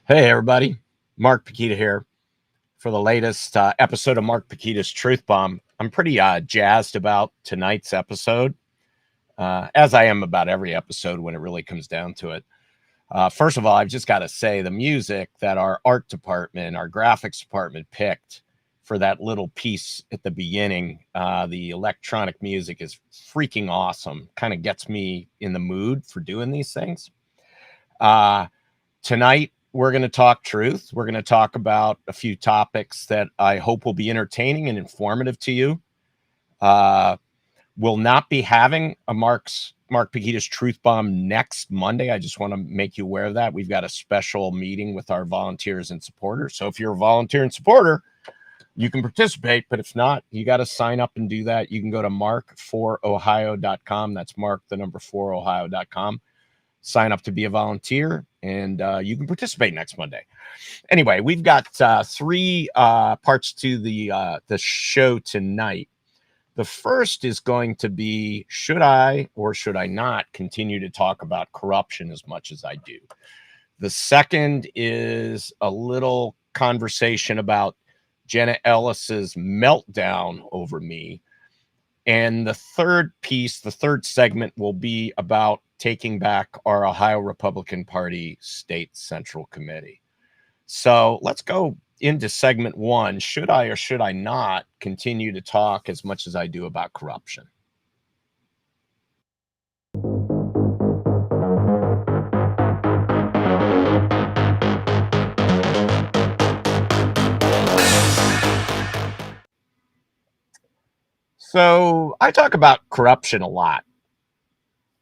Hey, everybody. Mark Pukita here for the latest episode of Mark Pukita's Truth Bomb. I'm pretty jazzed about tonight's episode, as I am about every episode when it really comes down to it. First of all, I've just got to say the music that our art department, our graphics department picked for that little piece at the beginning, the electronic music is freaking awesome. Kind of gets me in the mood for doing these things. Tonight, we're going to talk truth. We're going to talk about a few topics that I hope will be entertaining and informative to you. We'll not be having a Mark Pukita's Truth Bomb next Monday. I just want to make you aware of that. We've got a special meeting with our volunteers and supporters. So if you're a volunteer and supporter, you can participate. But if not, you got to sign up and do that. You can go to mark4ohio.com. That's Mark, the number 4ohio.com. Sign up to be a volunteer, and you can participate next Monday. Anyway, we've got three parts to the show tonight. The first is going to be, should I or should I not continue to talk about corruption as much as I do? The second is a little conversation about Jenna Ellis's meltdown over me. And the third piece, the third segment, will be about taking back our Ohio Republican Party State Central Committee. So let's go into segment one. Should I or should I not continue to talk as much as I do about corruption? So I talk about corruption a lot.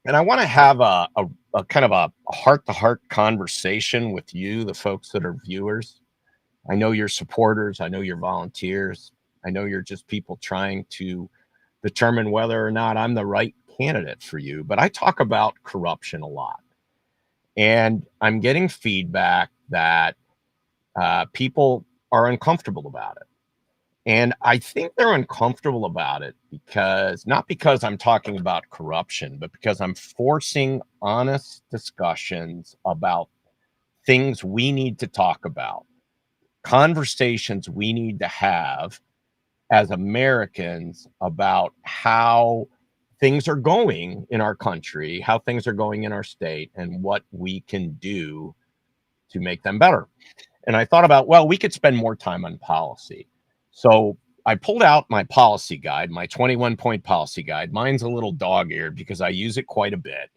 And I want to have a kind of a heart-to-heart conversation with you, the folks that are viewers. I know you're supporters. I know you're volunteers. I know you're just people trying to determine whether or not I'm the right candidate for you. But I talk about corruption a lot. And I'm getting feedback that people are uncomfortable about it. And I think they're uncomfortable about it because not because I'm talking about corruption, but because I'm forcing honest discussions about things we need to talk about, conversations we need to have as Americans about how things are going in our country, how things are going in our state, and what we can do to make them better. And I thought about, well, we could spend more time on policy. So I pulled out my policy guide, my 21-point policy guide. Mine's a little dog-eared because I use it quite a bit.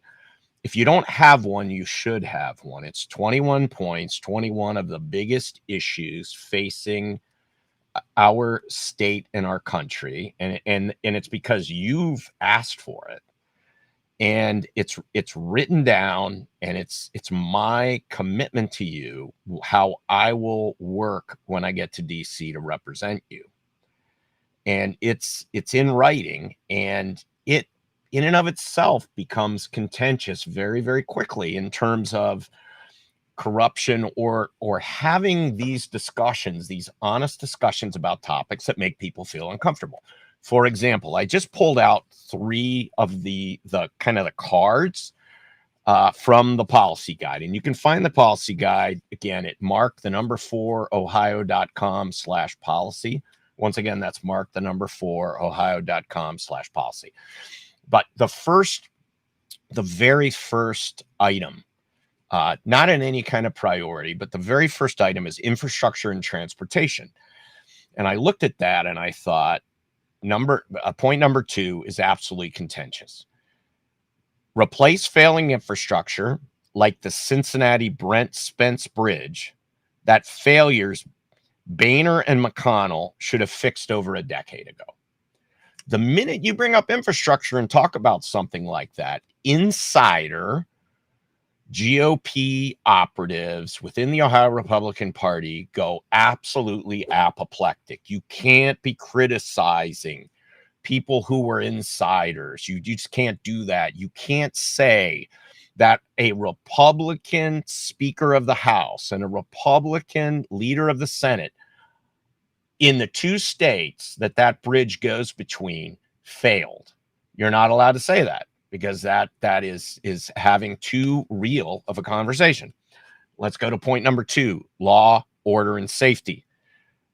If you don't have one, you should have one. It's 21 points, 21 of the biggest issues facing our state and our country. And it's because you've asked for it. And it's written down, and it's my commitment to you how I will work when I get to DC to represent you. And it's in writing, and it in and of itself becomes contentious very, very quickly in terms of corruption or having these discussions, these honest discussions about topics that make people feel uncomfortable. For example, I just pulled out three of the kind of the cards from the policy guide. And you can find the policy guide, again, at mark4ohio.com/policy. Once again, that's mark4ohio.com/policy. But the very first item, not in any kind of priority, but the very first item is infrastructure and transportation. And I looked at that and I thought, point number 2 is absolutely contentious. Replace failing infrastructure like the Cincinnati Brent Spence Bridge that failures Boehner and McConnell should have fixed over a decade ago. The minute you bring up infrastructure and talk about something like that, insider GOP operatives within the Ohio Republican Party go absolutely apoplectic. You can't be criticizing people who were insiders. You just can't do that. You can't say that a Republican Speaker of the House and a Republican leader of the Senate in the two states that bridge goes between failed. You're not allowed to say that, because that is having too real of a conversation. Let's go to point number 2, law, order, and safety.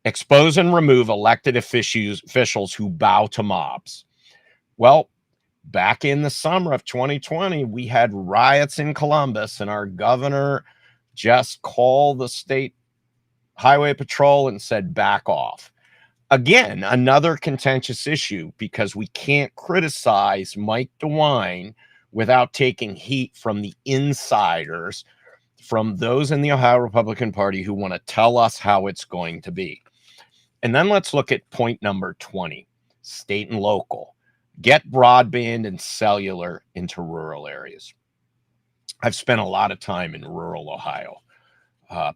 Expose and remove elected officials who bow to mobs. Well, back in the summer of 2020, we had riots in Columbus, and our governor just called the state highway patrol and said, back off. Again, another contentious issue, because we can't criticize Mike DeWine without taking heat from the insiders, from those in the Ohio Republican Party who want to tell us how it's going to be. And then let's look at point number 20, state and local. Get broadband and cellular into rural areas. I've spent a lot of time in rural Ohio,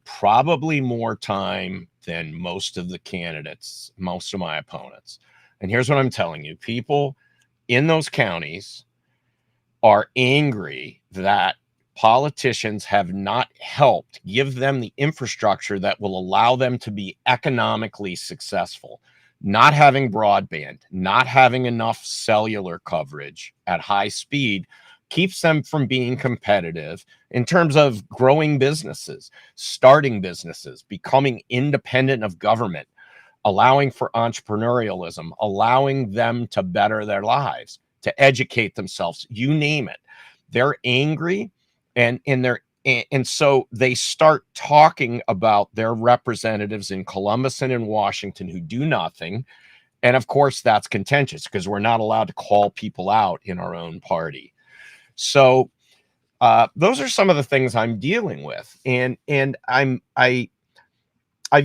probably more time than most of the candidates, most of my opponents. And here's what I'm telling you. People in those counties are angry that politicians have not helped give them the infrastructure that will allow them to be economically successful. Not having broadband, not having enough cellular coverage at high speed keeps them from being competitive in terms of growing businesses, starting businesses, becoming independent of government, allowing for entrepreneurialism, allowing them to better their lives, to educate themselves, you name it. They're angry, and so they start talking about their representatives in Columbus and in Washington who do nothing. And of course, that's contentious because we're not allowed to call people out in our own party. So those are some of the things I'm dealing with. And I've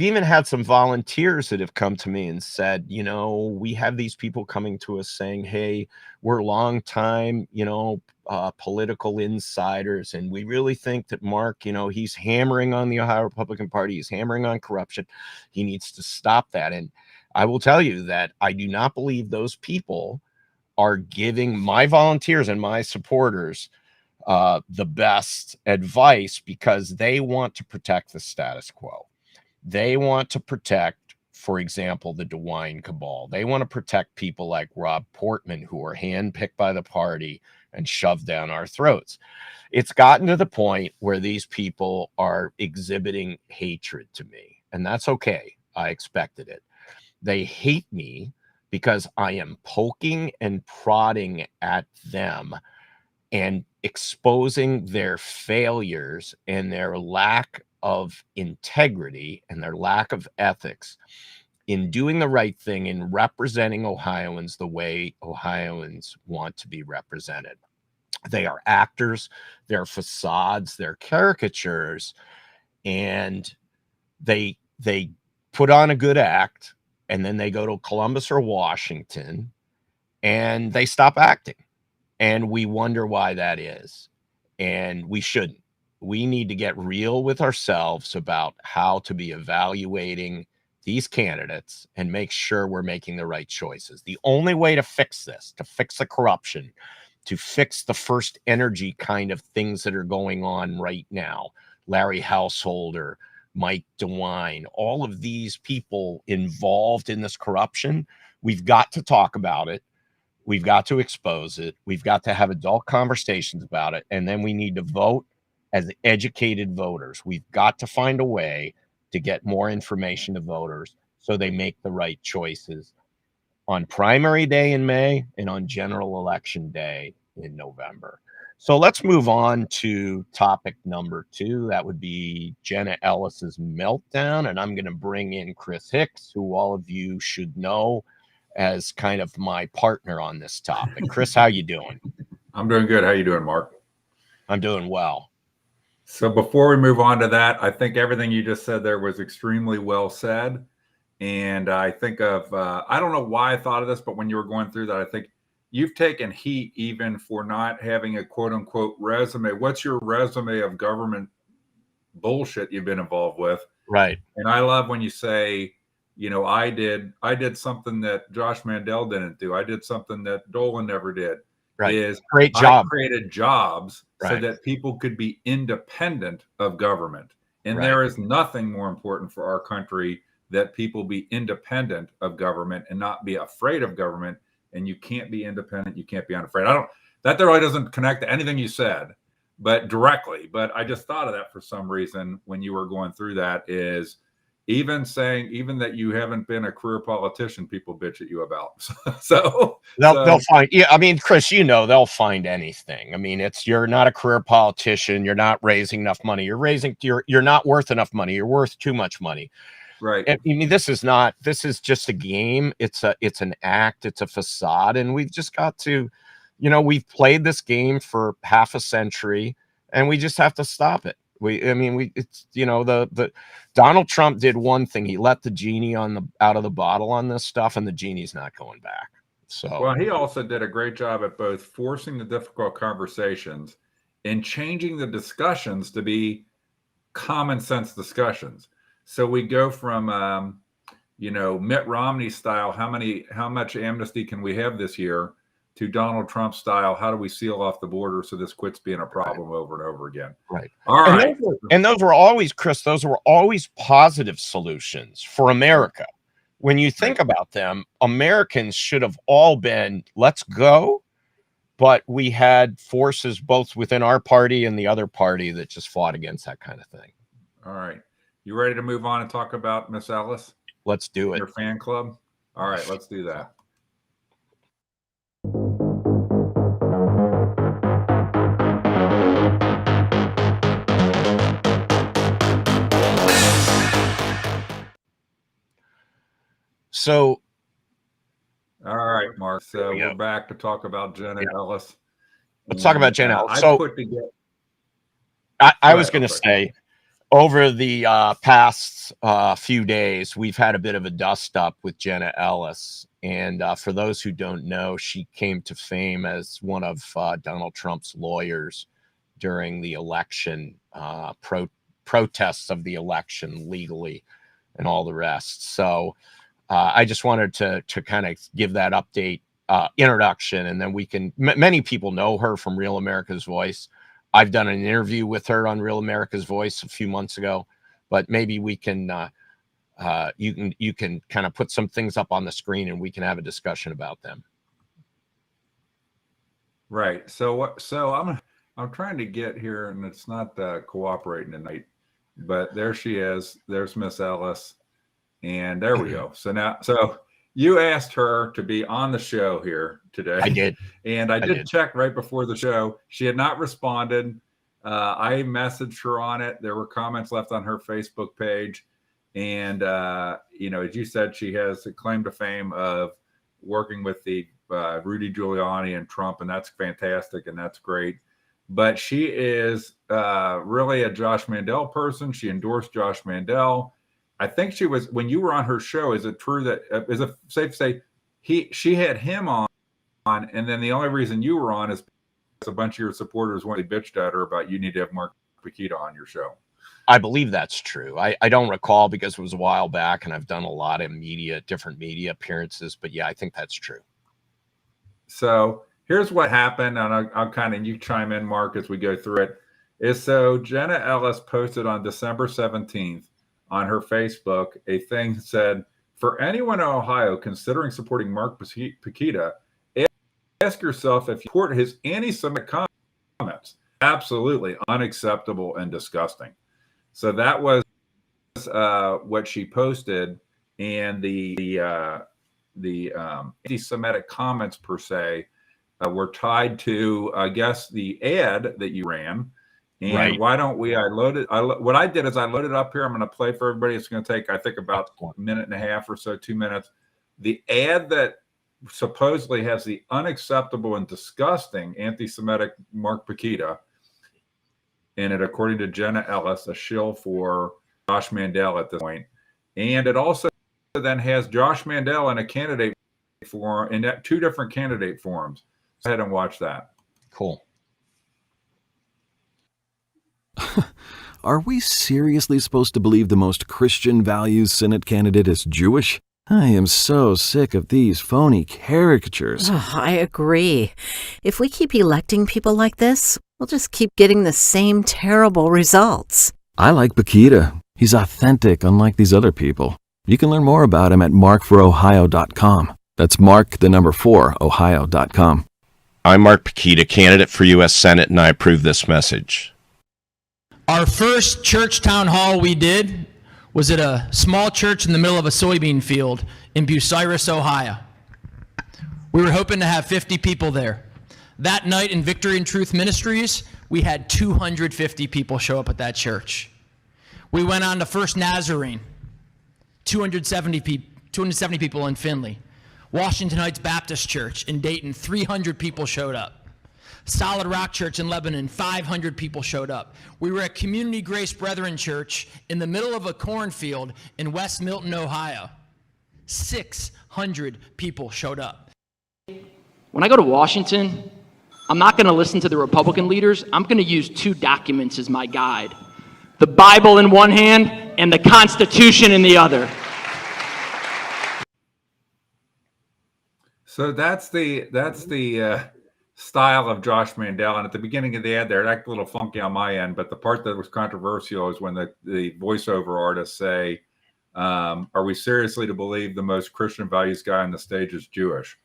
even had some volunteers that have come to me and said, you know, we have these people coming to us saying, hey, we're long time, political insiders, and we really think that Mark, he's hammering on the Ohio Republican Party. He's hammering on corruption. He needs to stop that. And I will tell you that I do not believe those people are giving my volunteers and my supporters the best advice, because they want to protect the status quo. They want to protect, for example, the DeWine cabal. They want to protect people like Rob Portman, who are handpicked by the party and shoved down our throats. It's gotten to the point where these people are exhibiting hatred to me, and that's okay. I expected it. They hate me because I am poking and prodding at them and exposing their failures and their lack of integrity and their lack of ethics in doing the right thing, in representing Ohioans the way Ohioans want to be represented. They are actors, they're facades, they're caricatures, and they put on a good act, and then they go to Columbus or Washington and they stop acting. And we wonder why that is. And we shouldn't. We need to get real with ourselves about how to be evaluating these candidates and make sure we're making the right choices. The only way to fix this, to fix the corruption, to fix the First Energy kind of things that are going on right now, Larry Householder, Mike DeWine, all of these people involved in this corruption, we've got to talk about it. We've got to expose it. We've got to have adult conversations about it. And then we need to vote as educated voters. We've got to find a way to get more information to voters so they make the right choices on primary day in May and on general election day in November. So let's move on to topic number 2. That would be Jenna Ellis's meltdown. And I'm going to bring in Chris Hicks, who all of you should know as kind of my partner on this topic. Chris, how you doing? I'm doing good. How you doing, Mark? I'm doing well. So before we move on to that, I think everything you just said there was extremely well said. And I think of, I don't know why I thought of this, but when you were going through that, I think you've taken heat even for not having a quote unquote resume. What's your resume of government bullshit you've been involved with? Right. And I love when you say, I did something that Josh Mandel didn't do. I did something that Dolan never did. Right. Great job. I created jobs so Right. that people could be independent of government. And Right. there is nothing more important for our country that people be independent of government and not be afraid of government. And you can't be independent. You can't be unafraid. That really doesn't connect to anything you said, but directly. But I just thought of that for some reason when you were going through that, is even that you haven't been a career politician, people bitch at you about. So they'll find, yeah. I mean, Chris, they'll find anything. I mean, you're not a career politician. You're not raising enough money. You're not worth enough money. You're worth too much money. Right. I mean, this is just a game. It's an act. It's a facade. And we've just got to, we've played this game for half a century, and we just have to stop it. The Donald Trump did one thing. He let the genie out of the bottle on this stuff, and the genie's not going back. So, well, he also did a great job at both forcing the difficult conversations and changing the discussions to be common sense discussions. So we go from, Mitt Romney style, how much amnesty can we have this year, to Donald Trump style, how do we seal off the border so this quits being a problem over and over again? Right. All right. And those were always, Chris, positive solutions for America. When you think about them, Americans should have all been, let's go. But we had forces both within our party and the other party that just fought against that kind of thing. All right. You ready to move on and talk about Miss Ellis? Let's do it. Your fan club? All right, let's do that. So, all right, Mark. So we're back to talk about Jenna Ellis. Let's talk about Jenna Ellis. I was going to say, over the past few days, we've had a bit of a dust up with Jenna Ellis. And for those who don't know, she came to fame as one of Donald Trump's lawyers during the election, protests of the election legally and all the rest. So I just wanted to kind of give that update introduction, and then many people know her from Real America's Voice. I've done an interview with her on Real America's Voice a few months ago, but maybe we can, you can kind of put some things up on the screen and we can have a discussion about them. Right. So I'm trying to get here, and it's not cooperating tonight, but there she is. There's Miss Ellis, and there we go. So you asked her to be on the show here today. I did. And I did check right before the show. She had not responded. I messaged her on it. There were comments left on her Facebook page. And, as you said, she has a claim to fame of working with the Rudy Giuliani and Trump, and that's fantastic, and that's great. But she is really a Josh Mandel person. She endorsed Josh Mandel. I think she was, when you were on her show, is it true that, is it safe to say she had him on, and then the only reason you were on is because a bunch of your supporters when they bitched at her about you need to have Mark Pukita on your show? I believe that's true. I don't recall because it was a while back, and I've done a lot of different media appearances, but yeah, I think that's true. So here's what happened, and I'll kind of, you chime in, Mark, as we go through it. So Jenna Ellis posted on December 17th on her Facebook a thing that said, for anyone in Ohio considering supporting Mark Pukita, ask yourself if you support his anti-Semitic comments. Absolutely unacceptable and disgusting. So that was what she posted, and the anti-Semitic comments per se were tied to, I guess, the ad that you ran. And right. Why don't we? What I did is I loaded up here. I'm going to play for everybody. It's going to take, I think, about a minute and a half or so, 2 minutes. The ad that supposedly has the unacceptable and disgusting anti-Semitic Mark Pukita in it, according to Jenna Ellis, a shill for Josh Mandel at this point. And it also then has Josh Mandel in a candidate forum, in two different candidate forums. Go ahead and watch that. Cool. Are we seriously supposed to believe the most Christian values Senate candidate is Jewish? I am so sick of these phony caricatures. Oh, I agree. If we keep electing people like this, we'll just keep getting the same terrible results. I like Pukita. He's authentic, unlike these other people. You can learn more about him at markforohio.com. That's Mark, the number 4, Ohio.com. I'm Mark Pukita, candidate for U.S. Senate, and I approve this message. Our first church town hall we did was at a small church in the middle of a soybean field in Bucyrus, Ohio. We were hoping to have 50 people there. That night in Victory and Truth Ministries, we had 250 people show up at that church. We went on to First Nazarene, 270 people in Findlay. Washington Heights Baptist Church in Dayton, 300 people showed up. Solid Rock Church in Lebanon, 500 people showed up. We were at Community Grace Brethren Church in the middle of a cornfield in West Milton, Ohio. 600 people showed up. When I go to Washington, I'm not going to listen to the Republican leaders. I'm going to use two documents as my guide. The Bible in one hand and the Constitution in the other. So that's the style of Josh Mandel. And at the beginning of the ad there, it acted a little funky on my end, but the part that was controversial is when the voiceover artists say, are we seriously to believe the most Christian values guy on the stage is Jewish?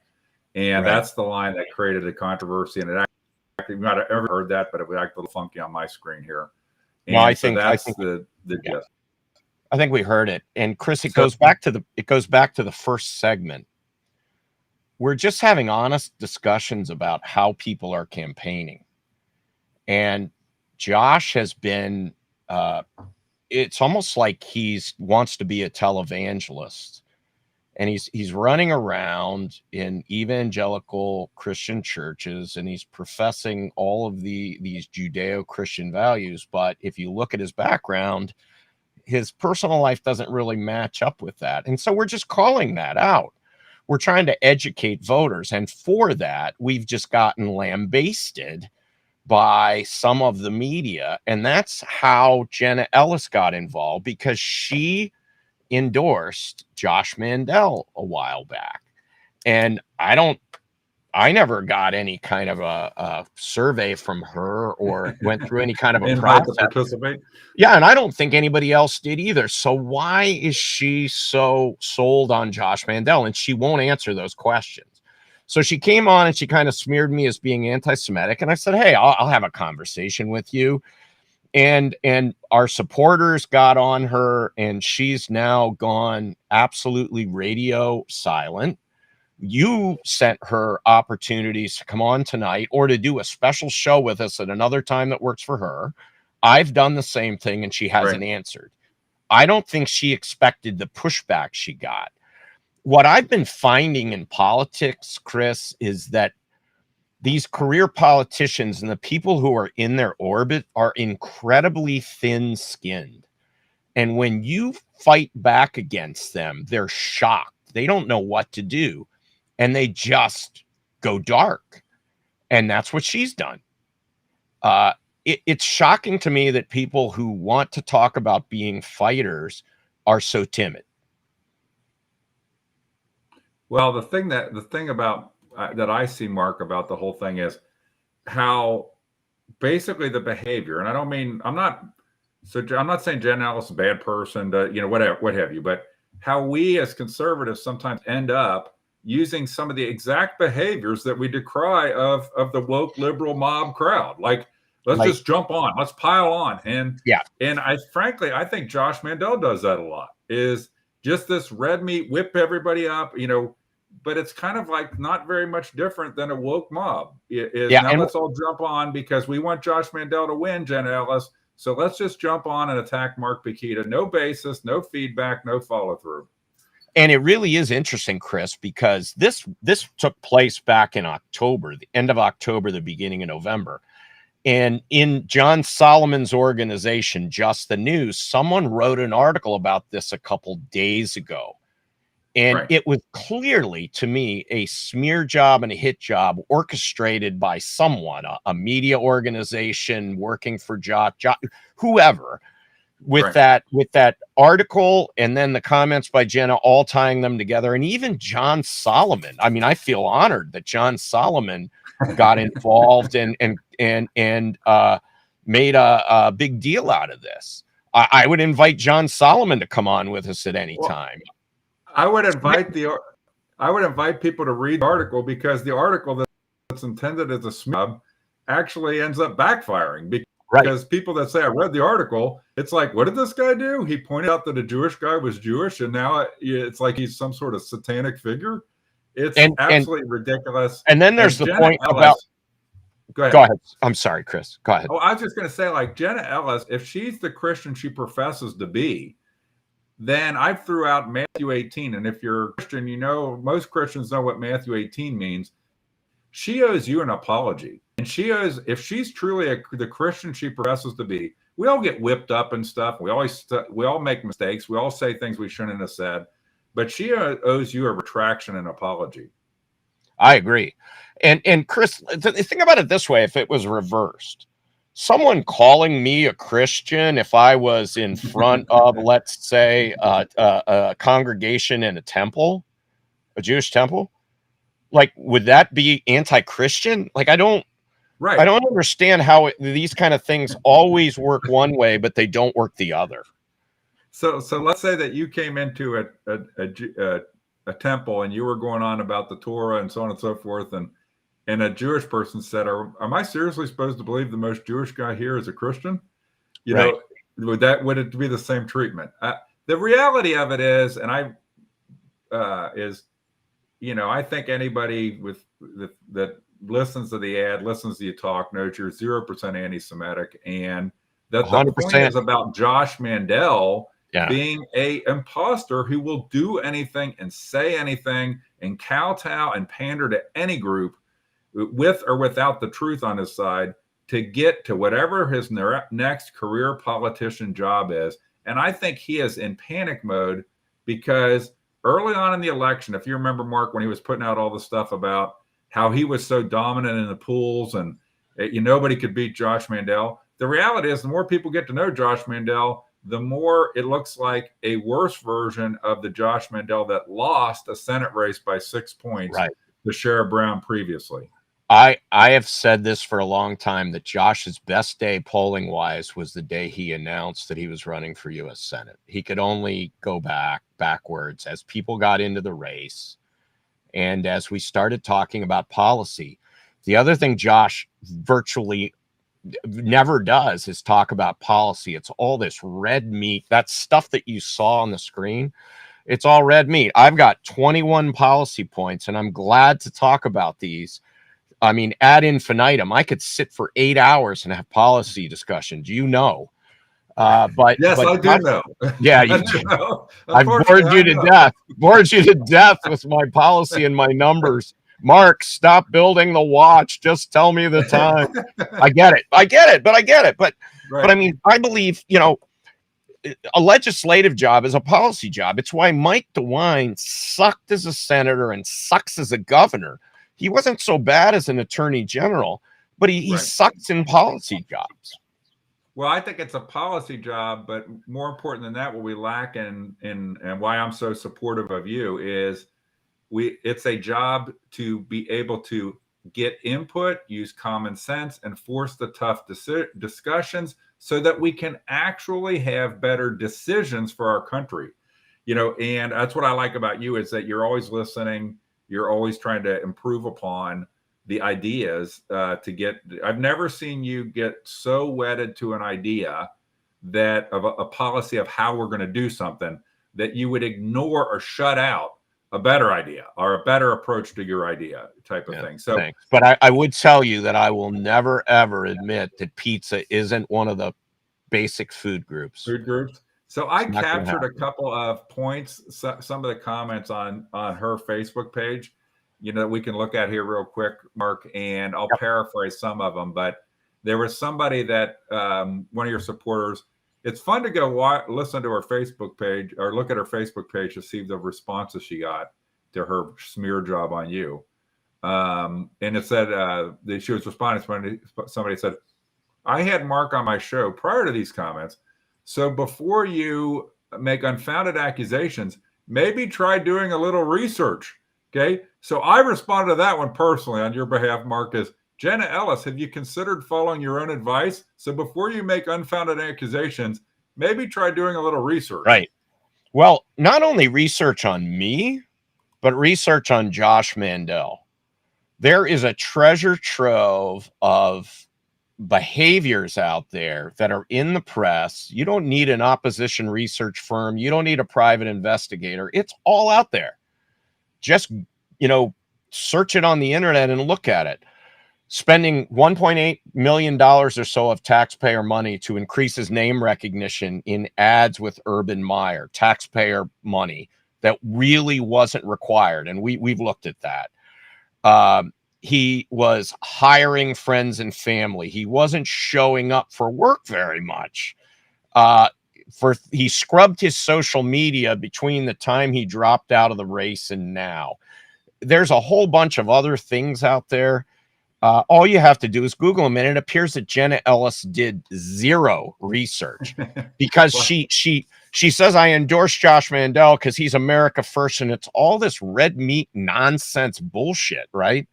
And right. That's the line that created a controversy. And it actually, you might have ever heard that, but it would act a little funky on my screen here. And well, I so think the yeah. gist. I think we heard it. And Chris, it goes back to the first segment. We're just having honest discussions about how people are campaigning. And Josh has been, it's almost like wants to be a televangelist. And he's running around in evangelical Christian churches, and he's professing all of these Judeo-Christian values. But if you look at his background, his personal life doesn't really match up with that. And so we're just calling that out. We're trying to educate voters. And for that, we've just gotten lambasted by some of the media. And that's how Jenna Ellis got involved, because she endorsed Josh Mandel a while back. And I never got any kind of a survey from her or went through any kind of a process. Participate. Yeah, and I don't think anybody else did either. So why is she so sold on Josh Mandel? And she won't answer those questions. So she came on and she kind of smeared me as being anti-Semitic. And I said, hey, I'll have a conversation with you. And our supporters got on her, and she's now gone absolutely radio silent. You sent her opportunities to come on tonight or to do a special show with us at another time that works for her. I've done the same thing, and she hasn't answered. I don't think she expected the pushback she got. What I've been finding in politics, Chris, is that these career politicians and the people who are in their orbit are incredibly thin-skinned. And when you fight back against them, they're shocked. They don't know what to do. And they just go dark. And that's what she's done. It's shocking to me that people who want to talk about being fighters are so timid. Well, the thing about that I see, Mark, about the whole thing is how basically the behavior, and I'm not saying Jen Ellis is a bad person, what have you, but how we as conservatives sometimes end up using some of the exact behaviors that we decry of the woke liberal mob crowd. Like, let's just jump on, let's pile on. And I think Josh Mandel does that a lot, is just this red meat, whip everybody up, but it's kind of like not very much different than a woke mob. Let's all jump on because we want Josh Mandel to win, Jenna Ellis. So let's just jump on and attack Mark Pukita. No basis, no feedback, no follow through. And it really is interesting, Chris, because this took place back in October, the end of October, the beginning of November. And in John Solomon's organization, Just the News, someone wrote an article about this a couple days ago. And it was clearly, to me, a smear job and a hit job orchestrated by someone, a media organization working for whoever, with that article and then the comments by Jenna, all tying them together. And even John Solomon. I mean, I feel honored that John Solomon got involved and made a big deal out of this. I would invite John Solomon to come on with us at any time. I would invite people to read the article, because the article that that's intended as a smear actually ends up backfiring Right. because people that say, I read the article, it's like, what did this guy do? He pointed out that a Jewish guy was Jewish, and now it's like he's some sort of satanic figure. It's absolutely ridiculous. And then there's the Jenna point Ellis, about. Go ahead. Go ahead. I'm sorry, Chris. Go ahead. Oh, I was just going to say, like, Jenna Ellis, if she's the Christian she professes to be, then I threw out Matthew 18. And if you're a Christian, you know, most Christians know what Matthew 18 means. She owes you an apology. And she owes, if she's truly the Christian she professes to be, we all get whipped up and stuff. We all make mistakes. We all say things we shouldn't have said. But she owes you a retraction and apology. I agree. And Chris, think about it this way. If it was reversed, someone calling me a Christian, if I was in front of, let's say, a congregation in a temple, a Jewish temple, like, would that be anti-Christian? Like, I don't understand how these kind of things always work one way, but they don't work the other. So let's say that you came into a temple and you were going on about the Torah and so on and so forth, and a Jewish person said, am I seriously supposed to believe the most Jewish guy here is a Christian? You know, would it be the same treatment? The reality of it is, and I think anybody that listens to the ad, listens to you talk, knows you're 0% anti-Semitic, and that the 100%. point is about Josh Mandel being a imposter who will do anything and say anything and kowtow and pander to any group with or without the truth on his side to get to whatever his next career politician job is. And I think he is in panic mode because early on in the election, if you remember, Mark, when he was putting out all the stuff about how he was so dominant in the polls and nobody could beat Josh Mandel. The reality is the more people get to know Josh Mandel, the more it looks like a worse version of the Josh Mandel that lost a Senate race by 6 points to Sherrod Brown previously. I have said this for a long time, that Josh's best day polling wise was the day he announced that he was running for U.S. Senate. He could only go backwards as people got into the race. And as we started talking about policy, the other thing Josh virtually never does is talk about policy. It's all this red meat. That stuff that you saw on the screen, it's all red meat. I've got 21 policy points, and I'm glad to talk about these. I mean, ad infinitum. I could sit for 8 hours and have policy discussions, but yes, I do know. Yeah, I've bored you to death. Bored you to death with my policy and my numbers. Mark, stop building the watch. Just tell me the time. I get it. But I mean, I believe, a legislative job is a policy job. It's why Mike DeWine sucked as a senator and sucks as a governor. He wasn't so bad as an attorney general, but he sucks in policy jobs. Well, I think it's a policy job, but more important than that, what we lack and why I'm so supportive of you is it's a job to be able to get input, use common sense, and force the tough discussions so that we can actually have better decisions for our country. And that's what I like about you is that you're always listening. You're always trying to improve upon the ideas I've never seen you get so wedded to an idea that of a policy of how we're going to do something that you would ignore or shut out a better idea or a better approach to your idea type of thing. So, thanks. But I would tell you that I will never, ever admit that pizza isn't one of the basic food groups. So I captured a couple of points, some of the comments on her Facebook page, that we can look at here real quick, Mark, and I'll paraphrase some of them. But there was somebody that one of your supporters, it's fun to go listen to her Facebook page or look at her Facebook page to see the responses she got to her smear job on you. And it said that she was responding. Somebody said, I had Mark on my show prior to these comments. So before you make unfounded accusations, maybe try doing a little research. Okay. So I responded to that one personally on your behalf, Mark, as Jenna Ellis, have you considered following your own advice? So before you make unfounded accusations, maybe try doing a little research. Right. Well, not only research on me, but research on Josh Mandel. There is a treasure trove of behaviors out there that are in the press. You don't need an opposition research firm. You don't need a private investigator. It's all out there. Just, search it on the internet and look at it. Spending $1.8 million or so of taxpayer money to increase his name recognition in ads with Urban Meyer, taxpayer money that really wasn't required. And we've looked at that. He was hiring friends and family. He wasn't showing up for work very much. He scrubbed his social media between the time he dropped out of the race and now. There's a whole bunch of other things out there. All you have to do is Google them, and it appears that Jenna Ellis did zero research because she says, I endorse Josh Mandel because he's America first, and it's all this red meat nonsense bullshit, right?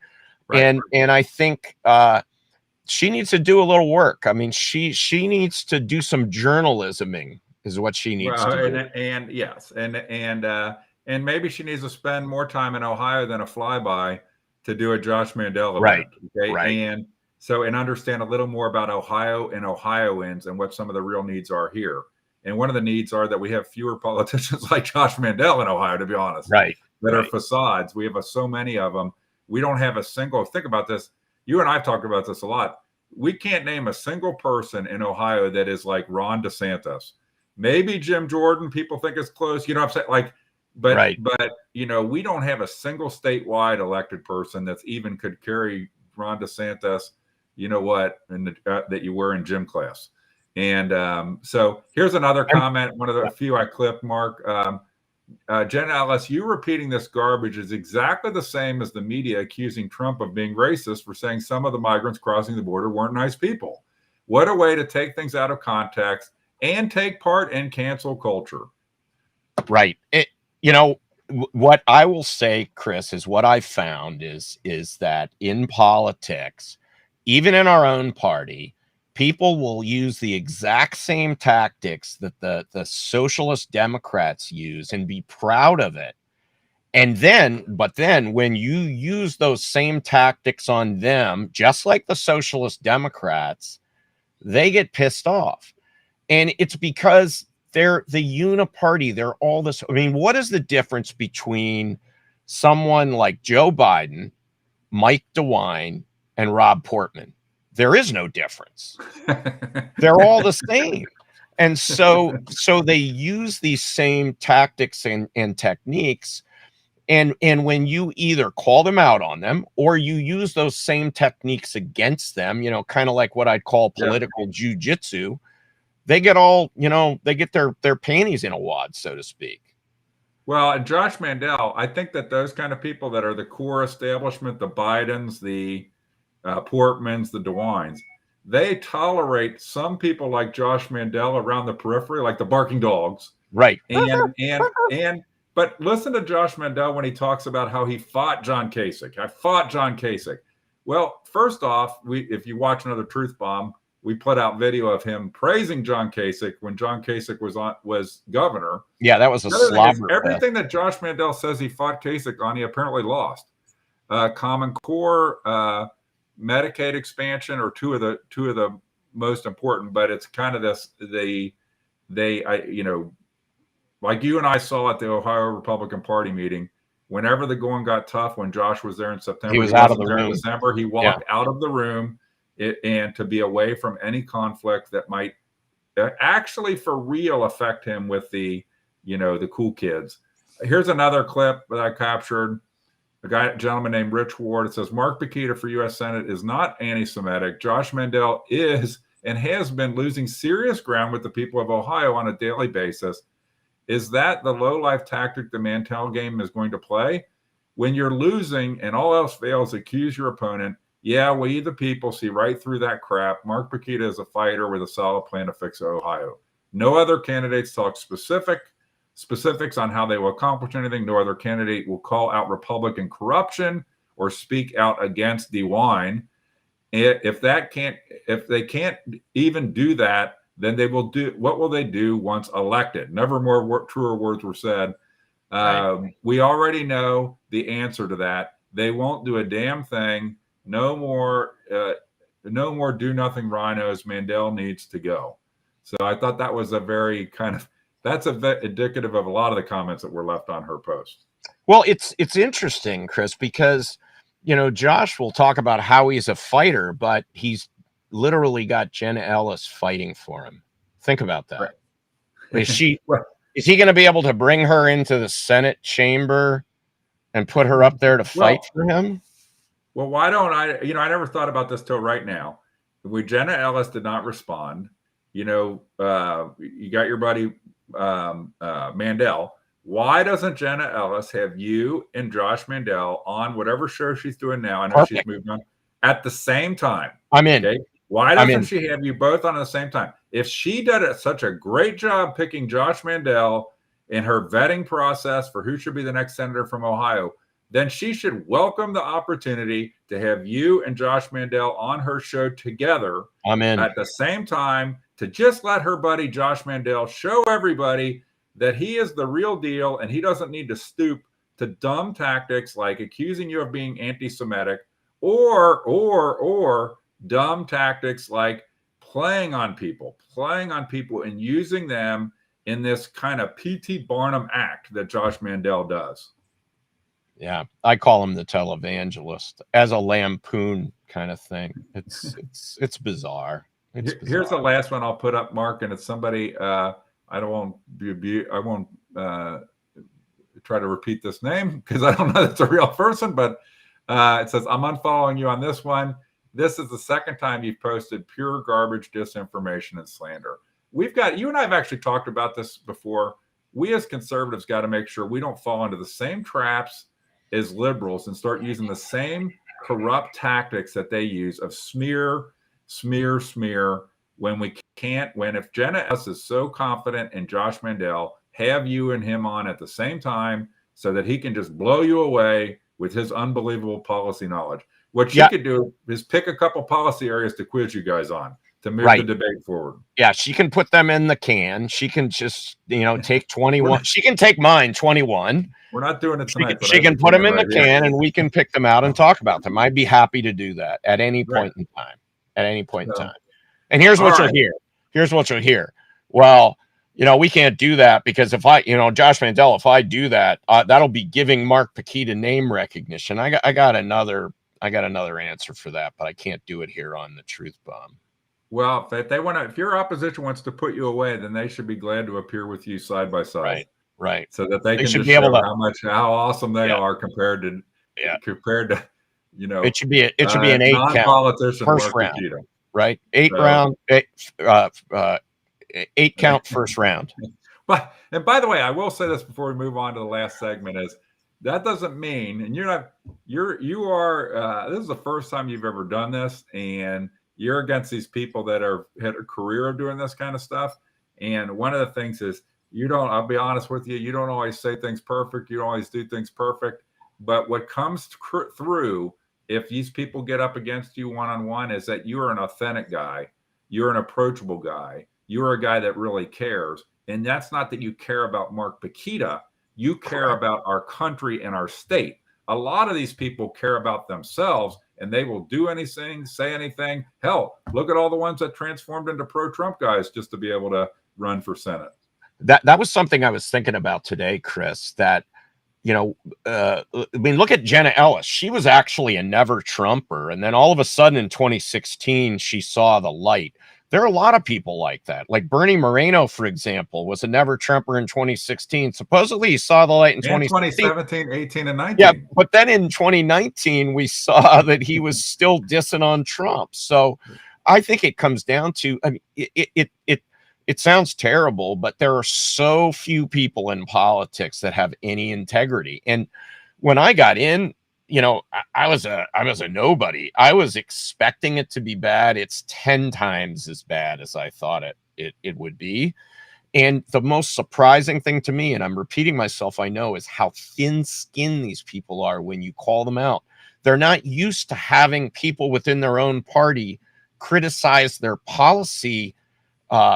And I think she needs to do a little work. I mean, she needs to do some journalisming is what she needs to do. And yes, and maybe she needs to spend more time in Ohio than a flyby to do a Josh Mandel event. Okay. And understand a little more about Ohio and Ohioans and what some of the real needs are here. And one of the needs are that we have fewer politicians like Josh Mandel in Ohio, to be honest, that are facades. We have so many of them. We don't have a single, think about this. You and I've talked about this a lot. We can't name a single person in Ohio that is like Ron DeSantis. Maybe Jim Jordan, people think it's close. You know what I'm saying? But we don't have a single statewide elected person that's even could carry Ron DeSantis, that you were in gym class. And so here's another comment, one of the few I clipped, Mark. Jen Ellis, you repeating this garbage is exactly the same as the media accusing Trump of being racist for saying some of the migrants crossing the border weren't nice people. What a way to take things out of context and take part in cancel culture. Right. What I will say, Chris, is what I found is that in politics, even in our own party, people will use the exact same tactics that the socialist Democrats use and be proud of it. But then when you use those same tactics on them, just like the socialist Democrats, they get pissed off. And it's because they're the uniparty. They're all this. I mean, what is the difference between someone like Joe Biden, Mike DeWine, and Rob Portman? There is no difference. They're all the same. And so they use these same tactics and techniques. And when you either call them out on them or you use those same techniques against them, kind of like what I'd call political jujitsu, they get their panties in a wad, so to speak. Well, and Josh Mandel, I think that those kind of people that are the core establishment, the Bidens, the Portmans, the DeWines, they tolerate some people like Josh Mandel around the periphery, like the barking dogs. Right. But listen to Josh Mandel when he talks about how he fought John Kasich. I fought John Kasich. Well, first off, if you watch another Truth Bomb, we put out video of him praising John Kasich when John Kasich was governor. Yeah, that was a slobber. Everything that Josh Mandel says he fought Kasich on, he apparently lost. Common Core, Medicaid expansion are two of the most important, but it's kind of this like you and I saw at the Ohio Republican Party meeting, whenever the going got tough, when Josh was there in September, he was out of the room. In December, he walked out of the room and to be away from any conflict that might actually for real affect him with the cool kids. Here's another clip that I captured. A gentleman named Rich Ward. It says, Mark Pukita for U.S. Senate is not anti-Semitic. Josh Mandel is and has been losing serious ground with the people of Ohio on a daily basis. Is that the low-life tactic the Mandel game is going to play? When you're losing and all else fails, accuse your opponent. Yeah, we the people see right through that crap. Mark Pukita is a fighter with a solid plan to fix Ohio. No other candidates talk specifics on how they will accomplish anything. No other candidate will call out Republican corruption or speak out against DeWine. If they can't even do that, then they will do. What will they do once elected? Never more truer words were said. Right. We already know the answer to that. They won't do a damn thing. No more do nothing rhinos. Mandel needs to go. So I thought that was a very that's indicative of a lot of the comments that were left on her post. Well, it's interesting, Chris, because, Josh will talk about how he's a fighter, but he's literally got Jenna Ellis fighting for him. Think about that. Right. Is he going to be able to bring her into the Senate chamber and put her up there to fight for him? Well, why don't I? I never thought about this till right now. Jenna Ellis did not respond. You got your buddy Mandel. Why doesn't Jenna Ellis have you and Josh Mandel on whatever show she's doing now? I know she's moved on at the same time. I'm in. Okay? Why doesn't she have you both on at the same time? If she did such a great job picking Josh Mandel in her vetting process for who should be the next senator from Ohio, then she should welcome the opportunity to have you and Josh Mandel on her show together. I'm in. At the same time, to just let her buddy Josh Mandel show everybody that he is the real deal and he doesn't need to stoop to dumb tactics like accusing you of being anti-Semitic or dumb tactics like playing on people and using them in this kind of P.T. Barnum act that Josh Mandel does. Yeah, I call him the televangelist as a lampoon kind of thing. It's bizarre. Here's the last one I'll put up, Mark, and it's somebody I won't try to repeat this name because I don't know if it's a real person, but it says, I'm unfollowing you on this one. This is the second time you've posted pure garbage, disinformation, and slander. You and I have actually talked about this before. We as conservatives got to make sure we don't fall into the same traps as liberals and start using the same corrupt tactics that they use of smear, when we can't, if Jenna S is so confident in Josh Mandel, have you and him on at the same time so that he can just blow you away with his unbelievable policy knowledge. What she could do is pick a couple policy areas to quiz you guys on to move the debate forward. Yeah, she can put them in the can. She can just, take 21. She can take mine, 21. We're not doing it tonight. She can put them in the can and we can pick them out and talk about them. I'd be happy to do that at any point in time. At any point in time. And here's what you'll hear. Here's what you'll hear. Well, we can't do that because if I, Josh Mandel, if I do that, that'll be giving Mark Pukita name recognition. I got another answer for that, but I can't do it here on the Truth Bomb. Well, if your opposition wants to put you away, then they should be glad to appear with you side by side. Right. So that they can just show how awesome they are compared to. It should be an 8 count first round, right? 8 count first round. But by the way, I will say this before we move on to the last segment is that doesn't mean, and you are this is the first time you've ever done this, and you're against these people that had a career of doing this kind of stuff. And one of the things is I'll be honest with you, you don't always say things perfect. You don't always do things perfect. But what comes through if these people get up against you one-on-one is that you are an authentic guy. You're an approachable guy. You're a guy that really cares. And that's not that you care about Mark Pukita. You care about our country and our state. A lot of these people care about themselves, and they will do anything, say anything. Hell, look at all the ones that transformed into pro-Trump guys just to be able to run for Senate. That was something I was thinking about today, Chris, that, look at Jenna Ellis. She was actually a never Trumper. And then all of a sudden in 2016, she saw the light. There are a lot of people like that. Like Bernie Moreno, for example, was a never Trumper in 2016. Supposedly he saw the light in 2017, 18, and 19. Yeah, but then in 2019, we saw that he was still dissing on Trump. So I think it comes down to, it sounds terrible, but there are so few people in politics that have any integrity. And when I got in, I was a nobody. I was expecting it to be bad. It's 10 times as bad as I thought it would be. And the most surprising thing to me, and I'm repeating myself, I know, is how thin-skinned these people are when you call them out. They're not used to having people within their own party criticize their policy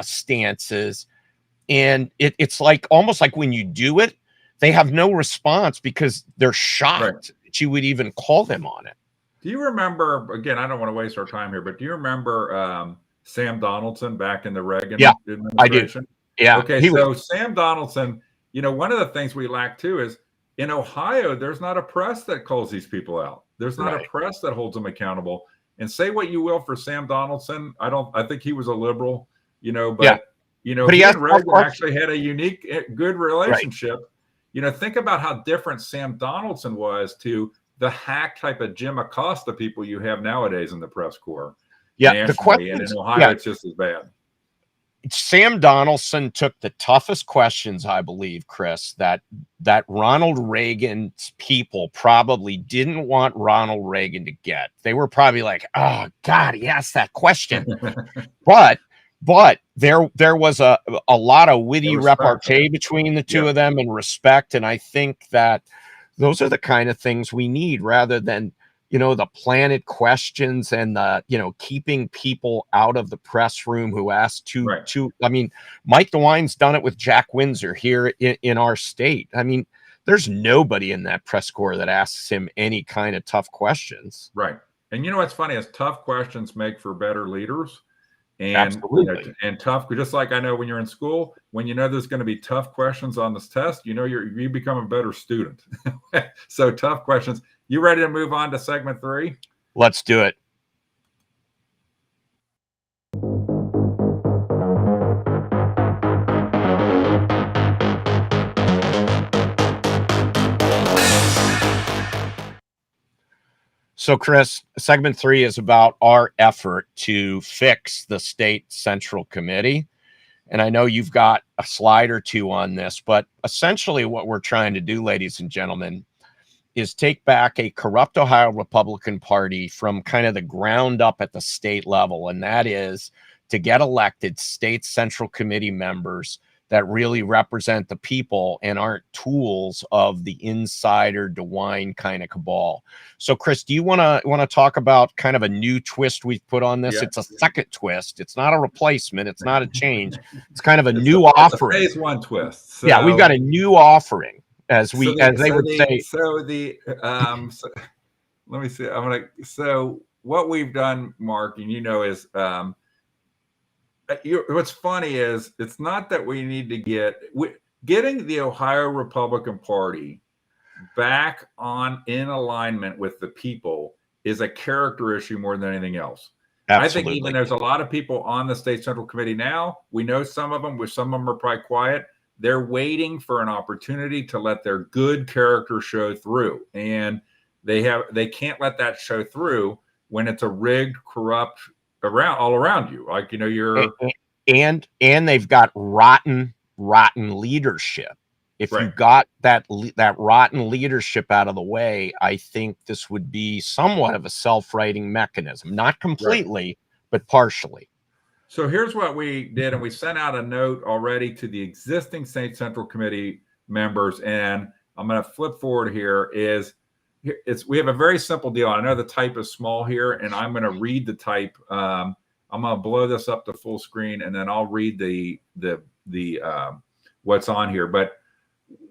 stances. And it's like almost like when you do it, they have no response because they're shocked. that you would even call them on it. Do you remember, again, I don't want to waste our time here, but do you remember Sam Donaldson back in the Reagan administration? I do. Yeah. Okay, so Sam Donaldson, one of the things we lack too is in Ohio, there's not a press that calls these people out. There's not a press that holds them accountable. And say what you will for Sam Donaldson. I think he was a liberal, but he and Reagan actually had a unique, good relationship. Right. Think about how different Sam Donaldson was to the hack type of Jim Acosta people you have nowadays in the press corps. Yeah, the question, and in Ohio, it's just as bad. Sam Donaldson took the toughest questions, I believe, Chris, that Ronald Reagan's people probably didn't want Ronald Reagan to get. They were probably like, oh, God, he asked that question. but there was a lot of witty repartee between the two of them and respect. And I think that those are the kind of things we need rather than, the planted questions and the, keeping people out of the press room who ask I mean, Mike DeWine's done it with Jack Windsor here in our state. I mean, there's nobody in that press corps that asks him any kind of tough questions. Right. And what's funny is tough questions make for better leaders. And, absolutely. And tough, just like I know when you're in school, when there's going to be tough questions on this test, you become a better student. So tough questions. You ready to move on to segment 3? Let's do it. So, Chris, segment 3 is about our effort to fix the state central committee. And I know you've got a slide or two on this, but essentially what we're trying to do, ladies and gentlemen, is take back a corrupt Ohio Republican Party from kind of the ground up at the state level. And that is to get elected state central committee members that really represent the people and aren't tools of the insider DeWine kind of cabal. So, Chris, do you want to talk about kind of a new twist we've put on this? Yeah. It's a second twist. It's not a replacement. It's not a change. It's kind of a new offering. Phase 1 twist. So, yeah, we've got a new offering, as they would say. So let me see. So what we've done, Mark, and is. What's funny is it's not that we need to getting the Ohio Republican Party back in alignment with the people is a character issue more than anything else. Absolutely. I think even there's a lot of people on the state central committee now. We know some of them, some of them are probably quiet. They're waiting for an opportunity to let their good character show through, and they can't let that show through when it's a rigged, corrupt all around you, like you're and they've got rotten leadership. If you got that rotten leadership out of the way, I think this would be somewhat of a self-righting mechanism, not completely, but partially. So here's what we did, and we sent out a note already to the existing state central committee members, and I'm going to flip forward here. We have a very simple deal. I know the type is small here, and I'm going to read the type. I'm going to blow this up to full screen, and then I'll read the what's on here. But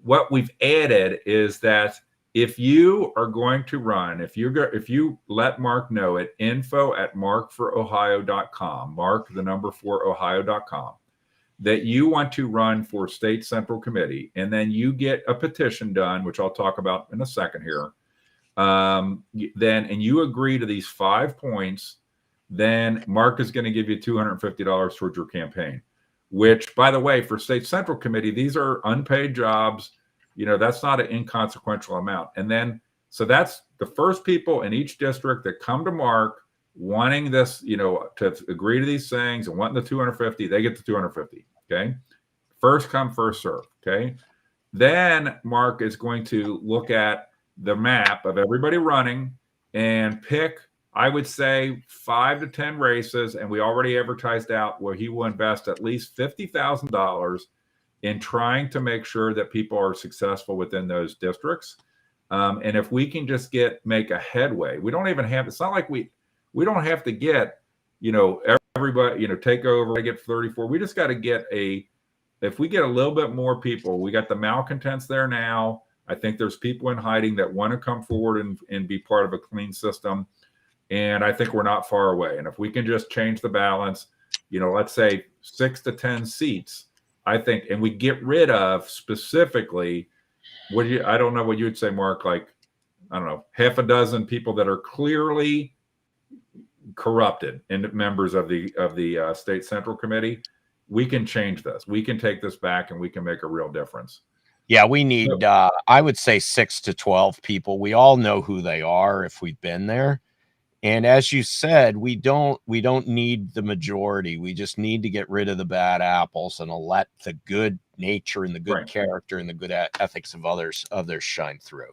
what we've added is that if you are going to run, if you let Mark know at info@markforohio.com, Mark the number 4ohio.com, that you want to run for state central committee, and then you get a petition done, which I'll talk about in a second here. And you agree to these 5 points, then Mark is going to give you $250 towards your campaign, which, by the way, for state central committee, these are unpaid jobs. That's not an inconsequential amount. And then, so that's the first people in each district that come to Mark wanting this, to agree to these things and wanting the 250, they get the 250. Okay. First come, first serve. Okay. Then Mark is going to look at the map of everybody running and pick, I would say, 5 to 10 races. And we already advertised out where he will invest at least $50,000 in trying to make sure that people are successful within those districts. And if we can just make a headway, we don't even have, it's not like we don't have to get, everybody, take over, I get 34. We just got to get if we get a little bit more people, we got the malcontents there now. I think there's people in hiding that want to come forward and be part of a clean system. And I think we're not far away. And if we can just change the balance, let's say 6 to 10 seats, I think, and we get rid of specifically, I don't know what you would say, Mark, like, I don't know, half a dozen people that are clearly corrupted and members of the State Central Committee. We can change this. We can take this back and we can make a real difference. Yeah, we need, I would say 6 to 12 people. We all know who they are if we've been there. And as you said, we don't need the majority. We just need to get rid of the bad apples and let the good nature and the good character and the good ethics of others shine through.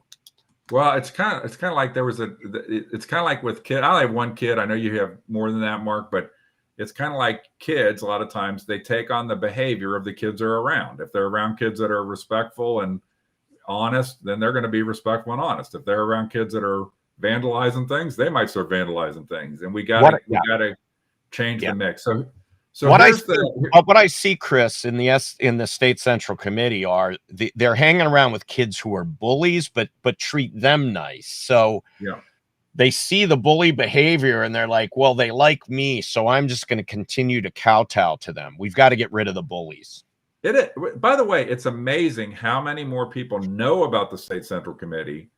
Well, it's kind of like it's kind of like with kids. I have one kid. I know you have more than that, Mark, but it's kind of like kids. A lot of times they take on the behavior of the kids they're around. If they're around kids that are respectful and honest, then they're going to be respectful and honest. If they're around kids that are vandalizing things, they might start vandalizing things. And we got to change the mix. So what I see, Chris, in the State Central Committee are they're hanging around with kids who are bullies, but treat them nice. So they see the bully behavior and they're like, well, they like me, so I'm just going to continue to kowtow to them. We've got to get rid of the bullies. By the way, it's amazing how many more people know about the State Central Committee,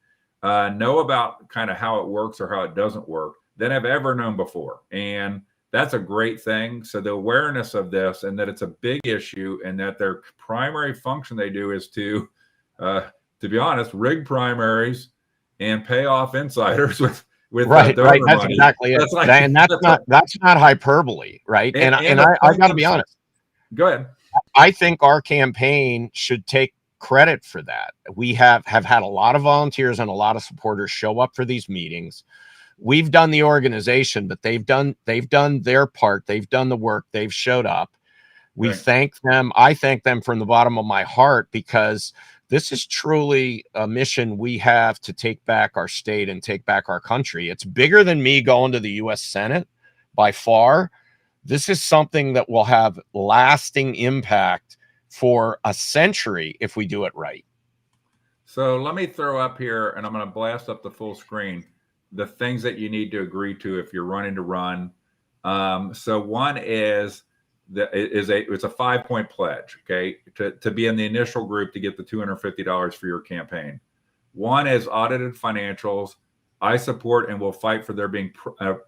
know about kind of how it works or how it doesn't work than have ever known before. And that's a great thing. So the awareness of this and that it's a big issue and that their primary function they do is to be honest, rig primaries and pay off insiders with right. That's money. Exactly it. And that's not hyperbole, right? And I got to be honest. Go ahead. I think our campaign should take credit for that. We have had a lot of volunteers and a lot of supporters show up for these meetings. We've done the organization, but they've done their part. They've done the work. They've showed up. We thank them. I thank them from the bottom of my heart because this is truly a mission we have to take back our state and take back our country. It's bigger than me going to the U.S. Senate by far. This is something that will have lasting impact for a century if we do it right. So let me throw up here, and I'm going to blast up the full screen, the things that you need to agree to if you're running to run. So one is it's a 5-point pledge, okay, to be in the initial group to get the $250 for your campaign. One is audited financials. I support and will fight for there being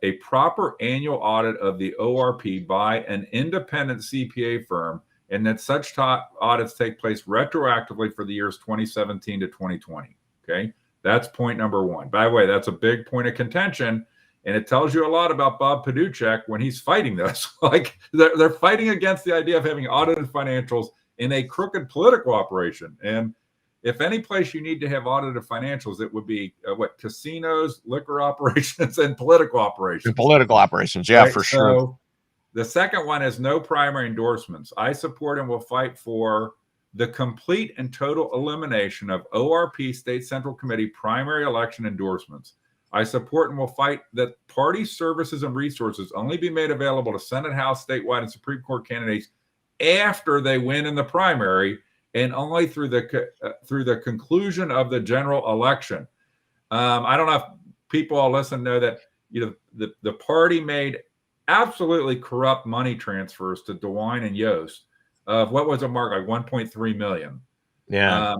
a proper annual audit of the ORP by an independent CPA firm, and that such audits take place retroactively for the years 2017 to 2020. Okay, that's point number one. By the way, that's a big point of contention, and it tells you a lot about Bob Paduchek when he's fighting this. Like they're fighting against the idea of having audited financials in a crooked political operation. And if any place you need to have audited financials, it would be casinos, liquor operations, and political operations. And political operations, yeah, right? For sure. So the second one is no primary endorsements. I support and will fight for the complete and total elimination of ORP State Central Committee primary election endorsements. I support and will fight that party services and resources only be made available to Senate, House, statewide, and Supreme Court candidates after they win in the primary, and only through the conclusion of the general election. I don't know if people all listen know that the party made absolutely corrupt money transfers to DeWine and Yost of what was a mark like 1.3 million. Yeah.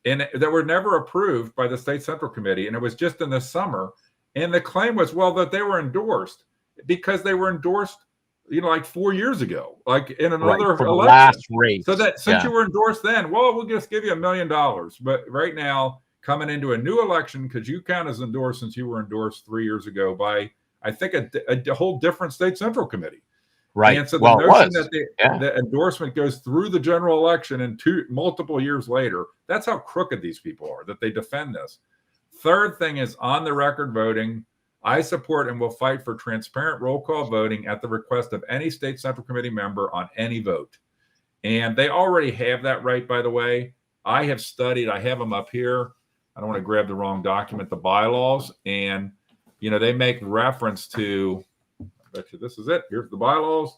And that were never approved by the State Central Committee. And it was just in the summer. And the claim was, well, that they were endorsed because they were endorsed, like 4 years ago, like in another election. Last race. So that since you were endorsed then, well, we'll just give you $1 million. But right now, coming into a new election, because you count as endorsed since you were endorsed 3 years ago by, I think, a whole different State Central Committee. Right. And so the notion that the endorsement goes through the general election and multiple years later, that's how crooked these people are, that they defend this. Third thing is on the record voting. I support and will fight for transparent roll call voting at the request of any State Central Committee member on any vote. And they already have that right, by the way. I have studied, I have them up here. I don't want to grab the wrong document, the bylaws. And, they make reference to, I bet you this is it. Here's the bylaws.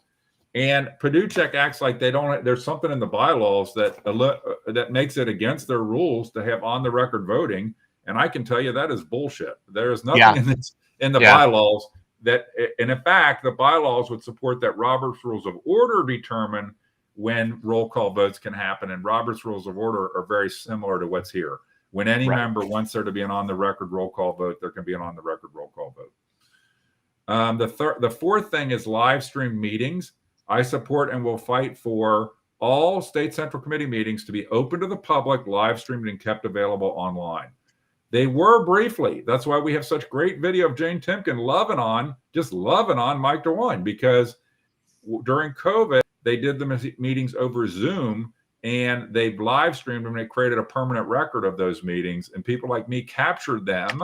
And Paduchek acts like they don't. There's something in the bylaws that makes it against their rules to have on the record voting. And I can tell you that is bullshit. There is nothing in the bylaws that, and in fact, the bylaws would support that Robert's Rules of Order determine when roll call votes can happen. And Robert's Rules of Order are very similar to what's here. When any member wants there to be an on the record roll call vote, there can be an on the record roll call vote. The fourth thing is live stream meetings. I support and will fight for all State Central Committee meetings to be open to the public, live streamed and kept available online. They were briefly. That's why we have such great video of Jane Timken loving on Mike DeWine, because during COVID, they did the meetings over Zoom and they live streamed them and it created a permanent record of those meetings. And people like me captured them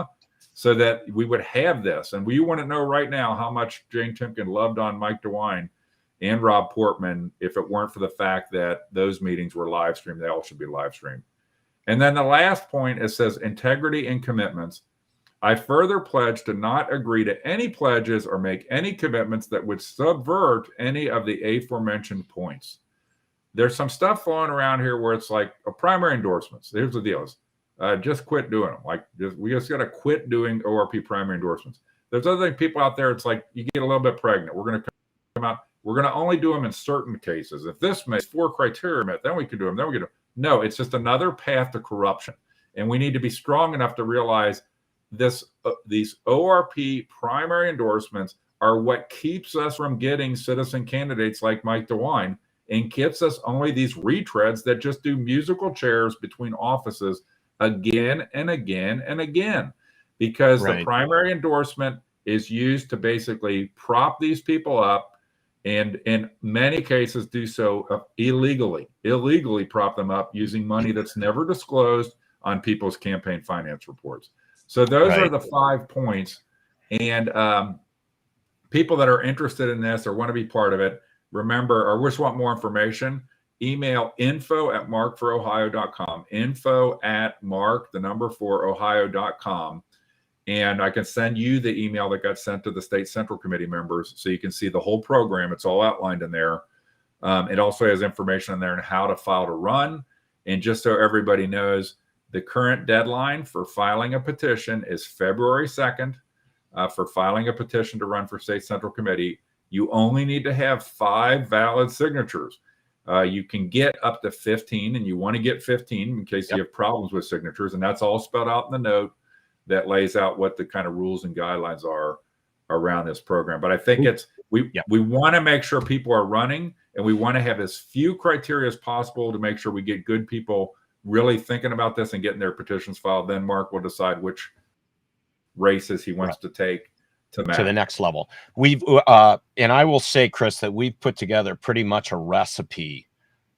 so that we would have this. And we want to know right now how much Jane Timken loved on Mike DeWine and Rob Portman. If it weren't for the fact that those meetings were live streamed, they all should be live streamed. And then the last point, it says integrity and commitments. I further pledge to not agree to any pledges or make any commitments that would subvert any of the aforementioned points. There's some stuff flowing around here where it's like a primary endorsements. Here's the deal: just quit doing them. We just got to quit doing ORP primary endorsements. There's other people out there. It's like you get a little bit pregnant. We're going to come out. We're going to only do them in certain cases. If this makes 4 criteria met, then we can do them. Then we can do them. No, it's just another path to corruption. And we need to be strong enough to realize these ORP primary endorsements are what keeps us from getting citizen candidates like Mike DeWine and gets us only these retreads that just do musical chairs between offices again and again and again. Because the primary endorsement is used to basically prop these people up, and in many cases do so illegally prop them up using money that's never disclosed on people's campaign finance reports. So those are the 5 points. And people that are interested in this or want to be part of it, remember, or just want more information, email info@mark4ohio.com, info@mark4ohio.com. And I can send you the email that got sent to the State Central Committee members so you can see the whole program. It's all outlined in there. It also has information in there on how to file to run. And just so everybody knows, the current deadline for filing a petition is February 2nd for filing a petition to run for State Central Committee. You only need to have 5 valid signatures. You can get up to 15, and you want to get 15 in case you have problems with signatures. And that's all spelled out in the note that lays out what the kind of rules and guidelines are around this program. But I think we want to make sure people are running, and we want to have as few criteria as possible to make sure we get good people really thinking about this and getting their petitions filed. Then Mark will decide which races he wants to take to the next level. We've and I will say, Chris, that we've put together pretty much a recipe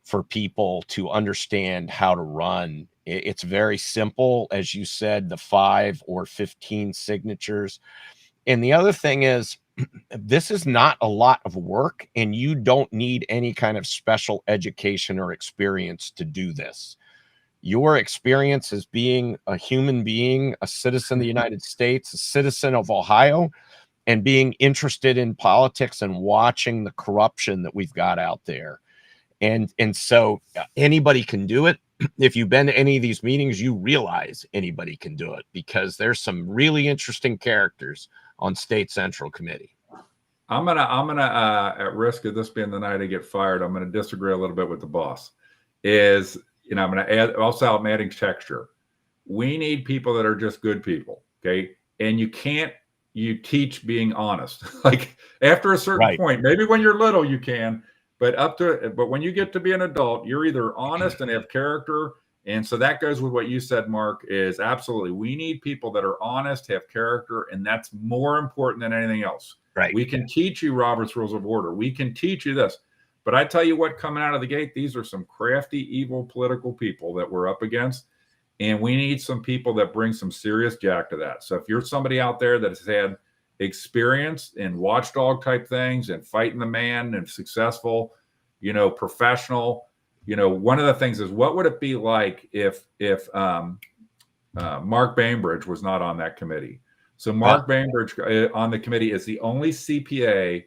for people to understand how to run. It's very simple, as you said, the 5 or 15 signatures. And the other thing is, this is not a lot of work, and you don't need any kind of special education or experience to do this. Your experience as being a human being, a citizen of the United States, a citizen of Ohio, and being interested in politics and watching the corruption that we've got out there. And so anybody can do it. If you've been to any of these meetings, you realize anybody can do it, because there's some really interesting characters on State Central Committee. I'm gonna at risk of this being the night I get fired, I'm gonna disagree a little bit with the boss. I'm gonna add, also I'm adding texture. We need people that are just good people, okay? And you teach being honest. Like after a certain point, maybe when you're little you can, but when you get to be an adult, you're either honest and have character. And so that goes with what you said, Mark, is absolutely. We need people that are honest, have character, and that's more important than anything else. Right. We can teach you Robert's Rules of Order. We can teach you this. But I tell you what, coming out of the gate, these are some crafty, evil political people that we're up against. And we need some people that bring some serious jack to that. So if you're somebody out there that has had experience in watchdog type things and fighting the man and successful, professional, one of the things is, what would it be like if Mark Bainbridge was not on that committee? So Mark Bainbridge on the committee is the only CPA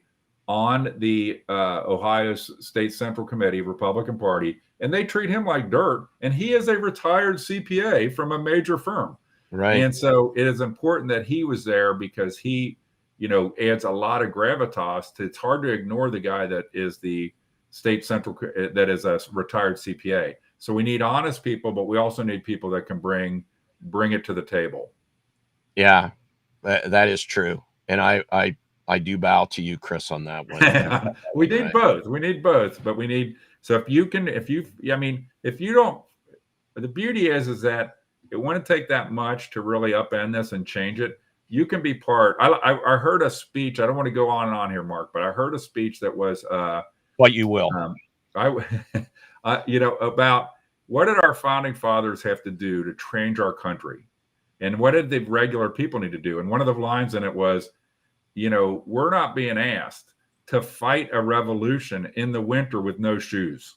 on the Ohio State Central Committee, Republican Party, and they treat him like dirt. And he is a retired CPA from a major firm. Right. And so it is important that he was there because he, adds a lot of gravitas to, it's hard to ignore the guy that is the state central, that is a retired CPA. So we need honest people, but we also need people that can bring it to the table. Yeah, that is true. And I do bow to you, Chris, on that one. We need both. We need both, but we need, so if you don't, the beauty is that it wouldn't take that much to really upend this and change it. You can be part. I heard a speech. I don't want to go on and on here, Mark, but I heard a speech that was what you will. About what did our founding fathers have to do to change our country, and what did the regular people need to do? And one of the lines in it was, we're not being asked to fight a revolution in the winter with no shoes.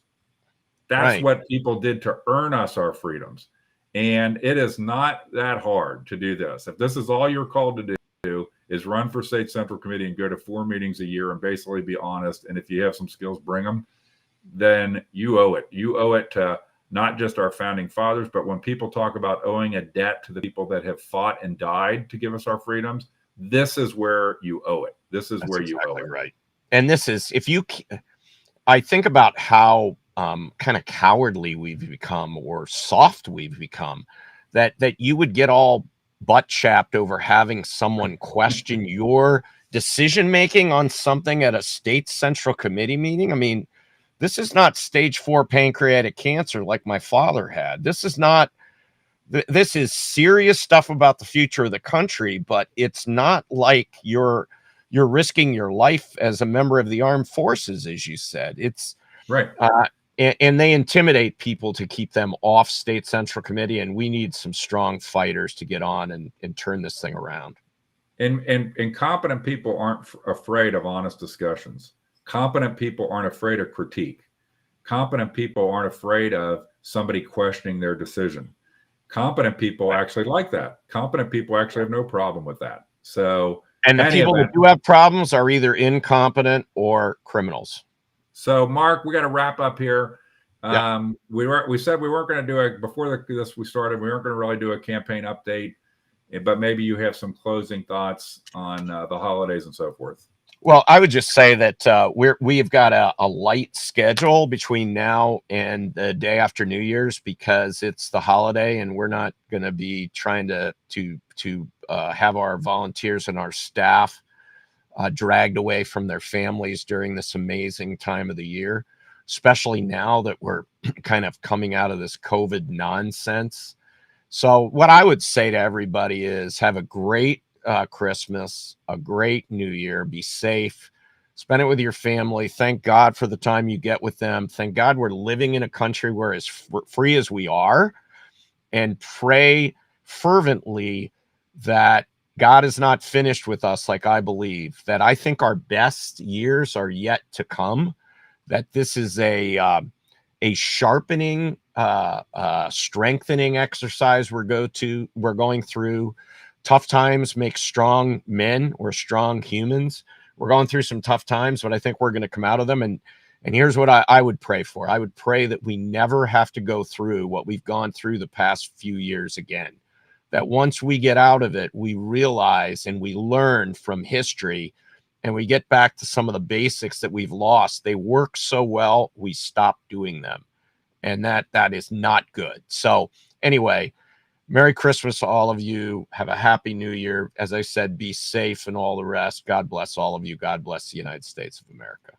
That's right. what people did to earn us our freedoms. And it is not that hard to do this. If this is all you're called to do is run for state central committee and go to 4 meetings a year and basically be honest, and if you have some skills, bring them, then you owe it. You owe it to not just our founding fathers, but when people talk about owing a debt to the people that have fought and died to give us our freedoms, this is where you owe it. This is where you owe it. Right. And this is, I think about how kind of cowardly we've become or soft we've become, that you would get all butt chapped over having someone question your decision making on something at a state central committee meeting. I mean, this is not stage 4 pancreatic cancer like my father had. This is not, this is serious stuff about the future of the country, but it's not like you're risking your life as a member of the armed forces, as you said. It's right. And they intimidate people to keep them off state central committee. And we need some strong fighters to get on and turn this thing around. And competent people aren't afraid of honest discussions. Competent people aren't afraid of critique. Competent people aren't afraid of somebody questioning their decision. Competent people actually like that. Competent people actually have no problem with that. So, and the people that do have problems are either incompetent or criminals. So, Mark, we got to wrap up here. Yeah. We said we weren't going to do it before we started. We weren't going to really do a campaign update, but maybe you have some closing thoughts on the holidays and so forth. Well, I would just say that we've got a light schedule between now and the day after New Year's because it's the holiday, and we're not going to be trying to have our volunteers and our staff dragged away from their families during this amazing time of the year, especially now that we're kind of coming out of this COVID nonsense. So what I would say to everybody is have a great Christmas, a great New Year, be safe, spend it with your family. Thank God for the time you get with them. Thank God we're living in a country where as free as we are, and pray fervently that God is not finished with us, like I believe, that I think our best years are yet to come, that this is a sharpening, strengthening exercise we're going through. Tough times make strong men. We're strong humans. We're going through some tough times, but I think we're going to come out of them. And here's what I would pray for. I would pray that we never have to go through what we've gone through the past few years again. That once we get out of it, we realize and we learn from history and we get back to some of the basics that we've lost. They work so well, we stop doing them. And that is not good. So anyway, Merry Christmas to all of you. Have a happy New Year. As I said, be safe and all the rest. God bless all of you. God bless the United States of America.